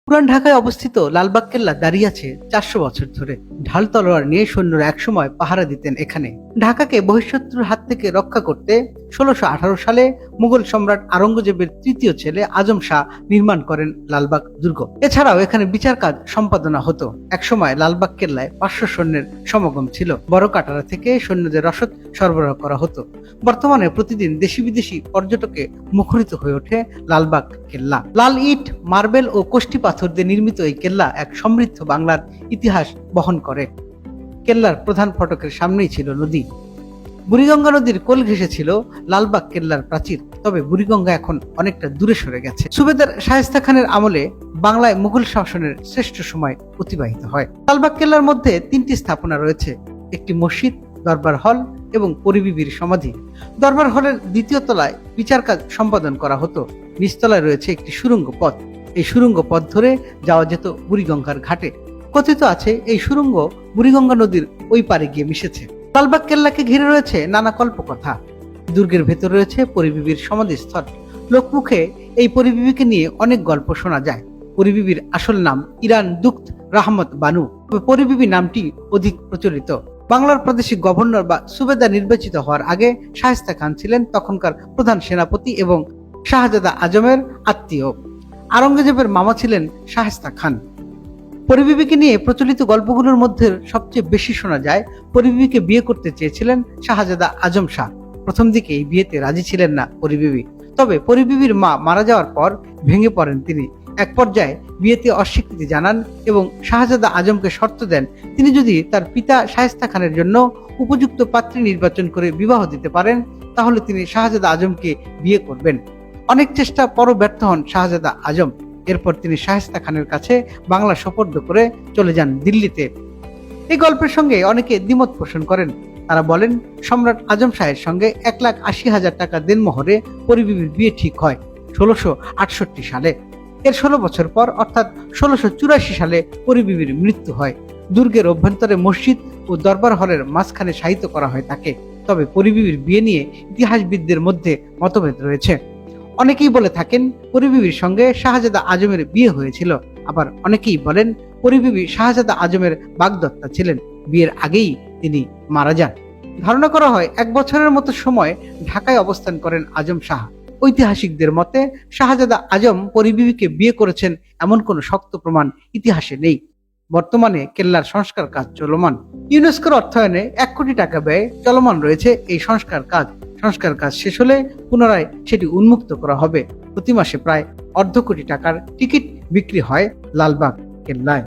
পুরান ঢাকায় অবস্থিত লালবাগ কেল্লা দাঁড়িয়ে আছে 400 বছর ধরে। ঢাল তলোয়ার নিয়ে সৈন্যরা একসময় পাহারা দিতেন এখানে। ঢাকাকে বহিঃশত্রুর হাত থেকে রক্ষা করতে 1618 সালে মুঘল সম্রাট আওরঙ্গজেবের তৃতীয় ছেলে আজম শাহ নির্মাণ করেন লালবাগ দুর্গ। এছাড়াও এখানে বিচার কাজ সম্পাদনা হতো। একসময় লালবাগ কেল্লায় 500 সৈন্যের সমাগম ছিল। বড় কাটারা থেকে সৈন্যদের রসদ সরবরাহ করা হতো। বর্তমানে প্রতিদিন দেশি বিদেশি পর্যটকে মুখরিত হয়ে ওঠে লালবাগ কেল্লা। লাল ইট, মার্বেল ও কোষ্টি পাথর দিয়ে নির্মিত এই কেল্লা এক সমৃদ্ধ বাংলার ইতিহাস বহন করে। কেল্লার প্রধান ফটকের সামনেই ছিল নদী। বুড়িগঙ্গা নদীর কোল ঘেঁষে ছিল লালবাগ কেল্লার প্রাচীর। তবে বুড়িগঙ্গা এখন অনেকটা দূরে সরে গেছে। সুবেদার শায়েস্তা খানের আমলে বাংলায় মুঘল শাসনের শ্রেষ্ঠ সময় অতিবাহিত হয়। লালবাগ কেল্লার মধ্যে 3টি স্থাপনা রয়েছে: একটি মসজিদ, দরবার হল এবং পরিবিবির সমাধি। দরবার হলের 2য় তলায় বিচার কাজ সম্পাদন করা হতো। নিচতলায় রয়েছে একটি সুড়ঙ্গ পথ। এই সুড়ঙ্গ পথ ধরে যাওয়া যেত বুড়িগঙ্গার ঘাটে। কথিত আছে এই সুড়ঙ্গ বুড়িগঙ্গা নদীর ওই পারে গিয়ে মিশেছে। লালবাগ কেল্লাকে ঘিরে রয়েছে নানা কল্পকথা। দুর্গের ভেতর রয়েছে পরিবিবির সমাধিস্থল। লোকমুখে এই পরিবিবিকে নিয়ে অনেক গল্প শোনা যায়। পরিবিবির আসল নাম ইরান দুখত রাহমত বানু। পরিবিবি নামটি অধিক প্রচলিত। বাংলার প্রাদেশিক গভর্নর বা সুবেদার নির্বাচিত হওয়ার আগে শায়েস্তা খান ছিলেন তখনকার প্রধান সেনাপতি এবং শাহজাদা আজমের আত্মীয়। আওরঙ্গজেবের মামা ছিলেন শায়েস্তা খান। পরিবিবিকে নিয়ে প্রচলিত গল্পগুলোর মধ্যে সবচেয়ে বেশি শোনা যায় পরিবিবিকে বিয়ে করতে চেয়েছিলেন শাহজাদা আজম শাহ। প্রথম দিকে এই বিয়েতে রাজি ছিলেন না পরিবিবি। তবে পরিবিবির মা মারা যাওয়ার পর ভেঙে পড়েন তিনি। এক পর্যায়ে বিয়েতে অস্বীকৃতি জানান এবং শাহজাদা আজমকে শর্ত দেন তিনি যদি তার পিতা শায়েস্তা খানের জন্য উপযুক্ত পাত্রী নির্বাচন করে বিবাহ দিতে পারেন তাহলে তিনি শাহজাদা আজমকে বিয়ে করবেন। অনেক চেষ্টা পরও ব্যর্থ হন শাহজাদা আজম। এরপর তিনি শায়েস্তা খানের কাছে বাংলা সোপর্দ করে চলে যান দিল্লিতে। এই গল্পের সঙ্গে অনেকে দ্বিমত পোষণ করেন। তারা বলেন সম্রাট আজম শাহের সঙ্গে 1,80,000 টাকা দেনমোহরে পরিবিবির বিয়ে ঠিক হয় 1668 সালে। এর 16 বছর পর অর্থাৎ 1684 সালে পরিবিবির মৃত্যু হয়। দুর্গের অভ্যন্তরে মসজিদ ও দরবার হলের মাঝখানে শায়িত করা হয় তাকে। তবে পরিবিবির বিয়ে নিয়ে ইতিহাসবিদদের মধ্যে মতভেদ রয়েছে। অনেকেই বলে থাকেন পরিবিবির সঙ্গে শাহজাদা আজমের বিয়ে হয়েছিল। আবার অনেকেই বলেন পরিবিবি শাহজাদা আজমের বাগদত্তা ছিলেন। বিয়ের আগেই তিনি মারা যান। ধারণা করা হয় 1 বছরের মতো সময় ঢাকায় অবস্থান করেন আজম শাহ। ঐতিহাসিকদের মতে শাহজাদা আজম পরিবিবিকে বিয়ে করেছেন এমন কোনো শক্ত প্রমাণ ইতিহাসে নেই। বর্তমানে কেল্লার সংস্কার কাজ চলমান। ইউনেস্কোর অর্থায়নে 1 কোটি টাকা ব্যয়ে চলমান রয়েছে এই সংস্কার কাজ। সংস্কার কাজ শেষ হলে পুনরায় সেটি উন্মুক্ত করা হবে। প্রতি মাসে প্রায় 1/2 কোটি টাকার টিকিট বিক্রি হয় লালবাগ কেল্লায়।